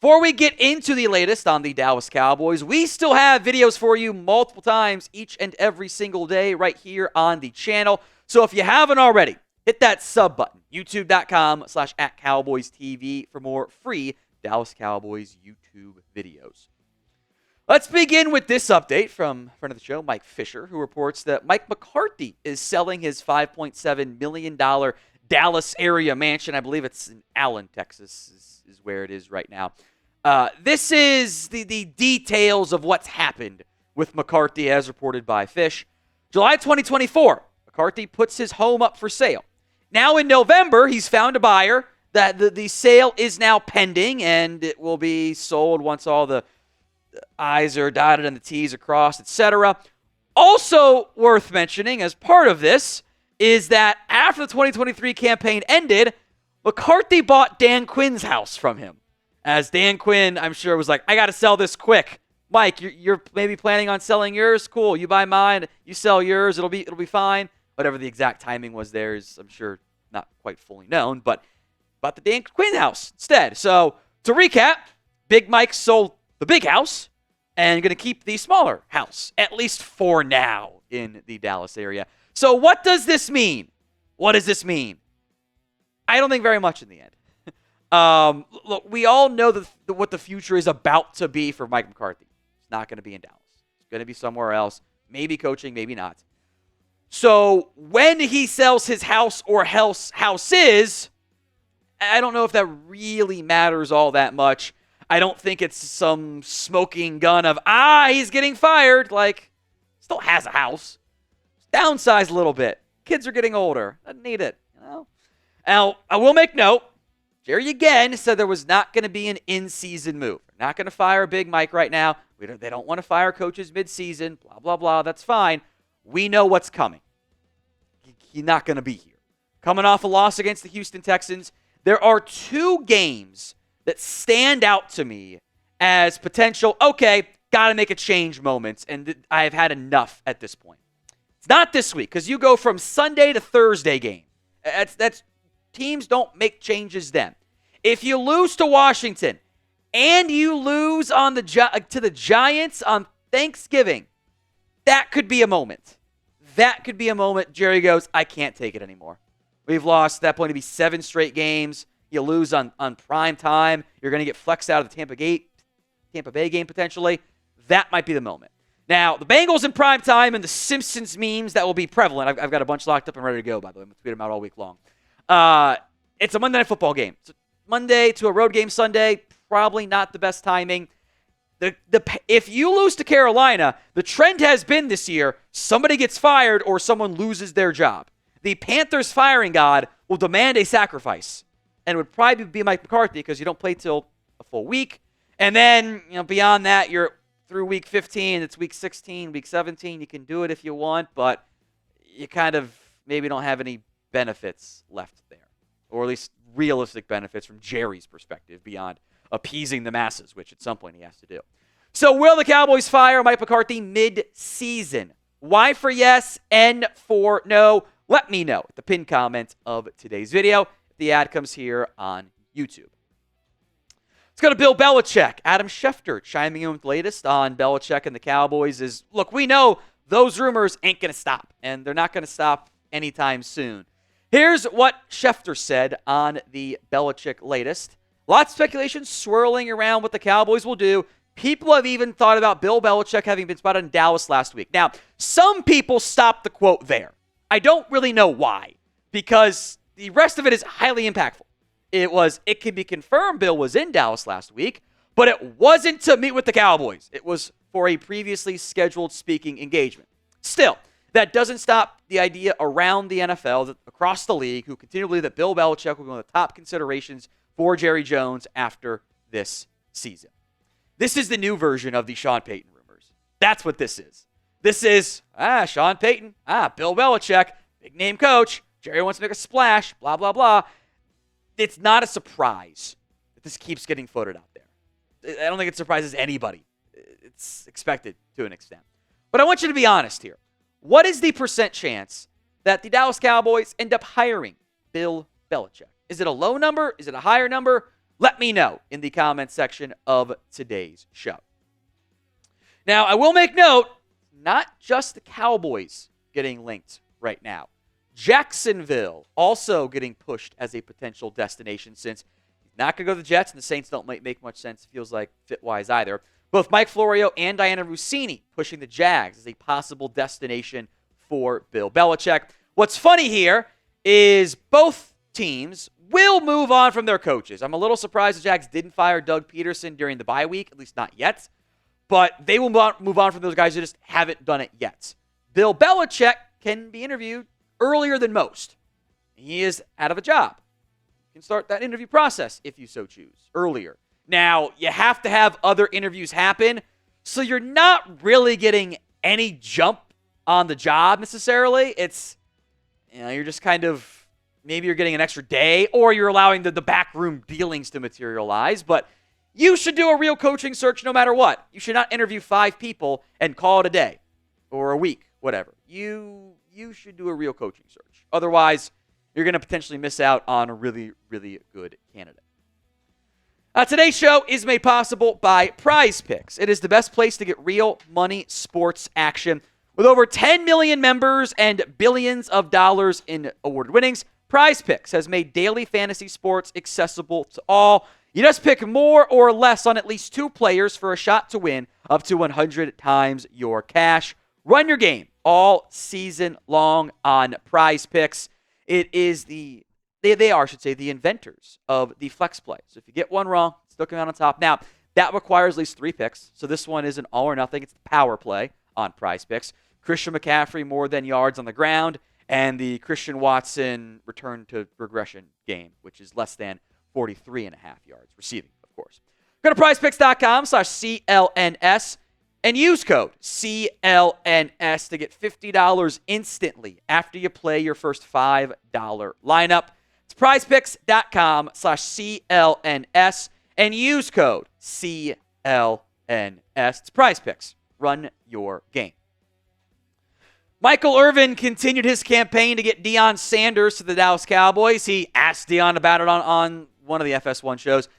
Before we get into the latest on the Dallas Cowboys, we still have videos for you multiple times each and every single day right here on the channel. So if you haven't already, hit that sub button, youtube.com/@CowboysTV for more free Dallas Cowboys YouTube videos. Let's begin with this update from friend of the show, Mike Fisher, who reports that Mike McCarthy is selling his $5.7 million Dallas area mansion. I believe it's in Allen, Texas, is where it is right now. This is the details of what's happened with McCarthy as reported by Fish. July 2024, McCarthy puts his home up for sale. Now in November, he's found a buyer. That the sale is now pending, and it will be sold once all the I's are dotted and the T's are crossed, etc. Also worth mentioning as part of this is that after the 2023 campaign ended, McCarthy bought Dan Quinn's house from him. As Dan Quinn, I'm sure, was like, I got to sell this quick. Mike, you're maybe planning on selling yours? Cool. You buy mine, you sell yours, it'll be fine. Whatever the exact timing was there is, I'm sure, not quite fully known, but bought the Dan Quinn house instead. So, to recap, Big Mike sold the big house and going to keep the smaller house, at least for now, in the Dallas area. So, what does this mean? What does this mean? I don't think very much in the end. Look, we all know what the future is about to be for Mike McCarthy. It's not going to be in Dallas. It's going to be somewhere else. Maybe coaching, maybe not. So when he sells his house or houses, I don't know if that really matters all that much. I don't think it's some smoking gun of, he's getting fired. Like, still has a house. Downsize a little bit. Kids are getting older. Doesn't need it. Now, I will make note. Jerry again said there was not going to be an in-season move. They're not going to fire Big Mike right now. They don't want to fire coaches mid-season. Blah, blah, blah. That's fine. We know what's coming. He's not going to be here. Coming off a loss against the Houston Texans, there are two games that stand out to me as potential, okay, got to make a change moments, and I have had enough at this point. It's not this week, because you go from Sunday to Thursday game. That's teams don't make changes then. If you lose to Washington and you lose to the Giants on Thanksgiving, that could be a moment. That could be a moment Jerry goes, I can't take it anymore. We've lost, at that point, to be 7 straight games. You lose on prime time. You're going to get flexed out of the Tampa Bay game potentially. That might be the moment. Now, the Bengals in prime time and the Simpsons memes that will be prevalent. I've got a bunch locked up and ready to go, by the way. I'm going to tweet them out all week long. It's a Monday Night Football game. So Monday to a road game Sunday, probably not the best timing. If you lose to Carolina, the trend has been this year, somebody gets fired or someone loses their job. The Panthers firing god will demand a sacrifice. And it would probably be Mike McCarthy because you don't play till a full week. And then, beyond that, you're through week 15. It's week 16, week 17. You can do it if you want, but you kind of maybe don't have any benefits left there. Or at least realistic benefits from Jerry's perspective beyond appeasing the masses, which at some point he has to do. So will the Cowboys fire Mike McCarthy mid-season? Y for yes, N for no. Let me know at the pinned comment of today's video. The ad comes here on YouTube. Let's go to Bill Belichick. Adam Schefter chiming in with the latest on Belichick and the Cowboys is, look, we know those rumors ain't going to stop, and they're not going to stop anytime soon. Here's what Schefter said on the Belichick latest. Lots of speculation swirling around what the Cowboys will do. People have even thought about Bill Belichick having been spotted in Dallas last week. Now, some people stopped the quote there. I don't really know why, because the rest of it is highly impactful. It can be confirmed Bill was in Dallas last week, but it wasn't to meet with the Cowboys. It was for a previously scheduled speaking engagement. Still, that doesn't stop the idea around the NFL, across the league, who continue to believe that Bill Belichick will be one of the top considerations for Jerry Jones after this season. This is the new version of the Sean Payton rumors. That's what this is. This is, Sean Payton, Bill Belichick, big name coach. Jerry wants to make a splash, blah, blah, blah. It's not a surprise that this keeps getting floated out there. I don't think it surprises anybody. It's expected to an extent. But I want you to be honest here. What is the % chance that the Dallas Cowboys end up hiring Bill Belichick? Is it a low number? Is it a higher number? Let me know in the comments section of today's show. Now, I will make note, not just the Cowboys getting linked right now. Jacksonville also getting pushed as a potential destination since he's not going to go to the Jets, and the Saints don't make much sense, feels like, fit-wise either. Both Mike Florio and Diana Rossini pushing the Jags as a possible destination for Bill Belichick. What's funny here is both teams will move on from their coaches. I'm a little surprised the Jags didn't fire Doug Peterson during the bye week, at least not yet. But they will move on from those guys who just haven't done it yet. Bill Belichick can be interviewed earlier than most. He is out of a job. You can start that interview process, if you so choose, earlier. Now, you have to have other interviews happen, so you're not really getting any jump on the job necessarily. It's, you're just kind of, maybe you're getting an extra day, or you're allowing the backroom dealings to materialize, but you should do a real coaching search no matter what. You should not interview 5 people and call it a day or a week, whatever. You should do a real coaching search. Otherwise, you're going to potentially miss out on a really, really good candidate. Today's show is made possible by Prize Picks. It is the best place to get real money sports action. With over 10 million members and billions of dollars in awarded winnings, Prize Picks has made daily fantasy sports accessible to all. You just pick more or less on at least 2 players for a shot to win up to 100 times your cash. Run your game all season long on Prize Picks. It is they are, I should say, the inventors of the flex play. So if you get one wrong, still come out on top. Now, that requires at least 3 picks. So this one is an all or nothing. It's the power play on Prize Picks. Christian McCaffrey more than yards on the ground, and the Christian Watson return to regression game, which is less than 43.5 yards receiving, of course. Go to prizepicks.com/CLNS and use code CLNS to get $50 instantly after you play your first $5 lineup. It's prizepicks.com/CLNS and use code CLNS. It's Prize Picks. Run your game. Michael Irvin continued his campaign to get Deion Sanders to the Dallas Cowboys. He asked Deion about it on one of the FS1 shows,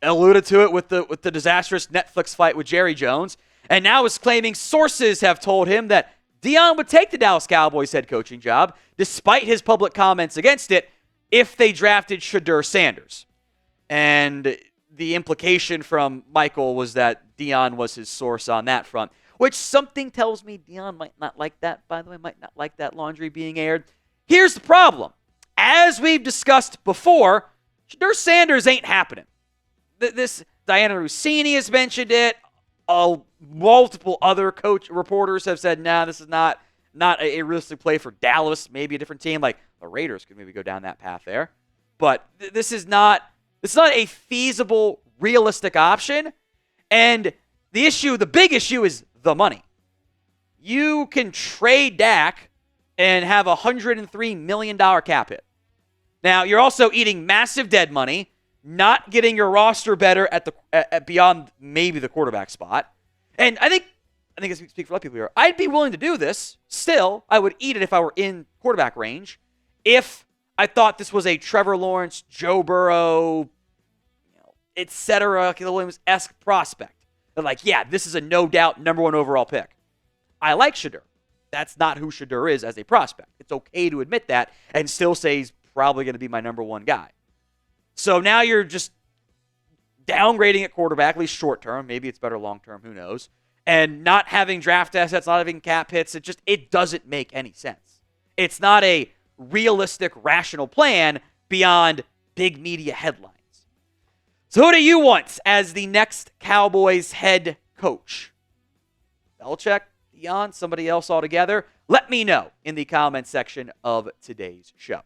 alluded to it with the disastrous Netflix fight with Jerry Jones, and now is claiming sources have told him that Deion would take the Dallas Cowboys head coaching job, despite his public comments against it, if they drafted Shedeur Sanders. And the implication from Michael was that Deion was his source on that front, which something tells me Deion might not like that, by the way, might not like that laundry being aired. Here's the problem. As we've discussed before, Shedeur Sanders ain't happening. This Diana Rossini has mentioned it. Multiple other reporters have said, nah, this is not a realistic play for Dallas. Maybe a different team, like the Raiders could maybe go down that path there. But this is not a feasible, realistic option. And the big issue is the money. You can trade Dak and have a $103 million cap hit. Now, you're also eating massive dead money, not getting your roster better at beyond maybe the quarterback spot. And I think I speak for a lot of people here. I'd be willing to do this. Still, I would eat it if I were in quarterback range. If I thought this was a Trevor Lawrence, Joe Burrow, etc., Caleb Williams-esque prospect. They're like, yeah, this is a no-doubt number 1 overall pick. I like Shedeur. That's not who Shedeur is as a prospect. It's okay to admit that and still say he's probably going to be my number 1 guy. So now you're just downgrading at quarterback, at least short term. Maybe it's better long term, who knows. And not having draft assets, not having cap hits, it doesn't make any sense. It's not a realistic, rational plan beyond big media headlines. So who do you want as the next Cowboys head coach? Belichick, Deion, somebody else altogether? Let me know in the comments section of today's show.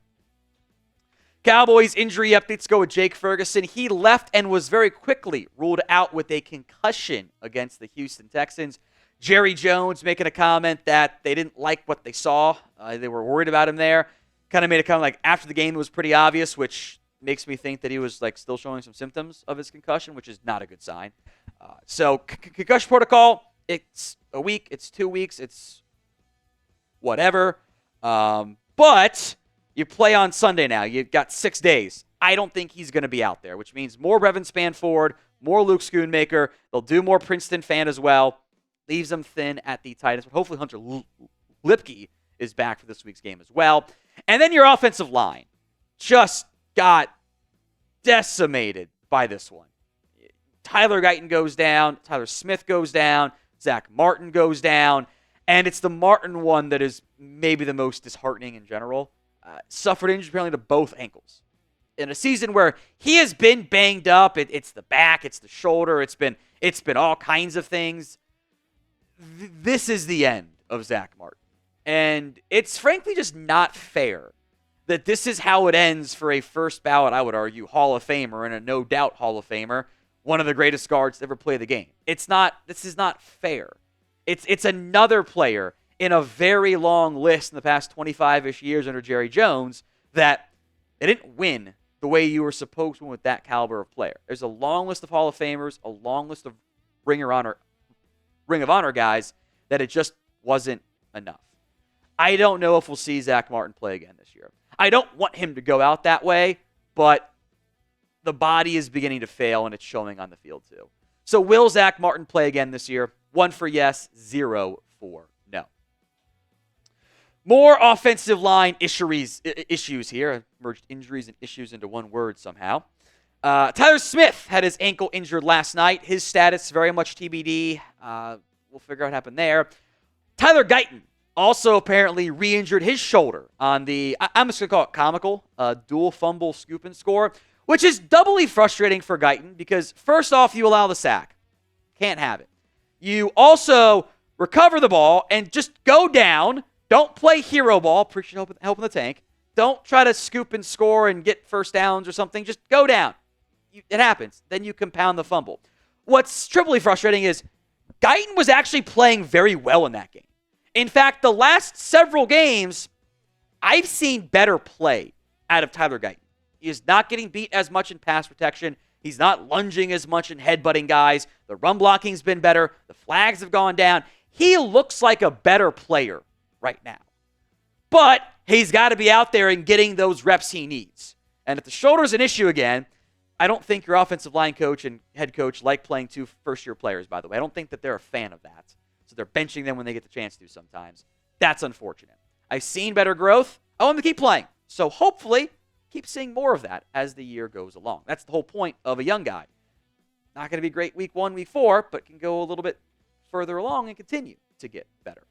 Cowboys injury updates go with Jake Ferguson. He left and was very quickly ruled out with a concussion against the Houston Texans. Jerry Jones making a comment that they didn't like what they saw. They were worried about him there. Kind of made a comment like after the game it was pretty obvious, which makes me think that he was still showing some symptoms of his concussion, which is not a good sign. So concussion protocol, it's a week, it's 2 weeks, it's whatever. But you play on Sunday now. You've got 6 days I don't think he's going to be out there, which means more Brevin Spanford, more Luke Schoonmaker. They'll do more Princeton fan as well. Leaves them thin at the tight end. But hopefully Hunter Lipke is back for this week's game as well. And then your offensive line just got decimated by this one. Tyler Guyton goes down. Tyler Smith goes down. Zach Martin goes down. And it's the Martin one that is maybe the most disheartening in general. Suffered injury apparently to both ankles. In a season where he has been banged up, it's the back, it's the shoulder, it's been all kinds of things. This is the end of Zach Martin. And it's frankly just not fair that this is how it ends for a first ballot, I would argue, Hall of Famer and a no doubt Hall of Famer, one of the greatest guards to ever play the game. This is not fair. It's another player in a very long list in the past 25-ish years under Jerry Jones that they didn't win the way you were supposed to win with that caliber of player. There's a long list of Hall of Famers, a long list of Ring of Honor guys that it just wasn't enough. I don't know if we'll see Zach Martin play again this year. I don't want him to go out that way, but the body is beginning to fail, and it's showing on the field too. So will Zach Martin play again this year? 1 for yes, 0 for no. More offensive line issues here. I merged injuries and issues into one word somehow. Tyler Smith had his ankle injured last night. His status very much TBD. We'll figure out what happened there. Tyler Guyton also apparently re-injured his shoulder on the, I'm just going to call it comical, dual fumble scoop and score, which is doubly frustrating for Guyton because first off, you allow the sack. Can't have it. You also recover the ball and just go down. Don't play hero ball. Appreciate help in the tank. Don't try to scoop and score and get first downs or something. Just go down. It happens. Then you compound the fumble. What's triply frustrating is Guyton was actually playing very well in that game. In fact, the last several games, I've seen better play out of Tyler Guyton. He is not getting beat as much in pass protection. He's not lunging as much and headbutting guys. The run blocking's been better. The flags have gone down. He looks like a better player right now. But he's got to be out there and getting those reps he needs. And if the shoulder's an issue again, I don't think your offensive line coach and head coach like playing two first-year players, by the way. I don't think that they're a fan of that. So they're benching them when they get the chance to sometimes. That's unfortunate. I've seen better growth. I want them to keep playing. So hopefully, keep seeing more of that as the year goes along. That's the whole point of a young guy. Not going to be great week 1, week 4, but can go a little bit further along and continue to get better.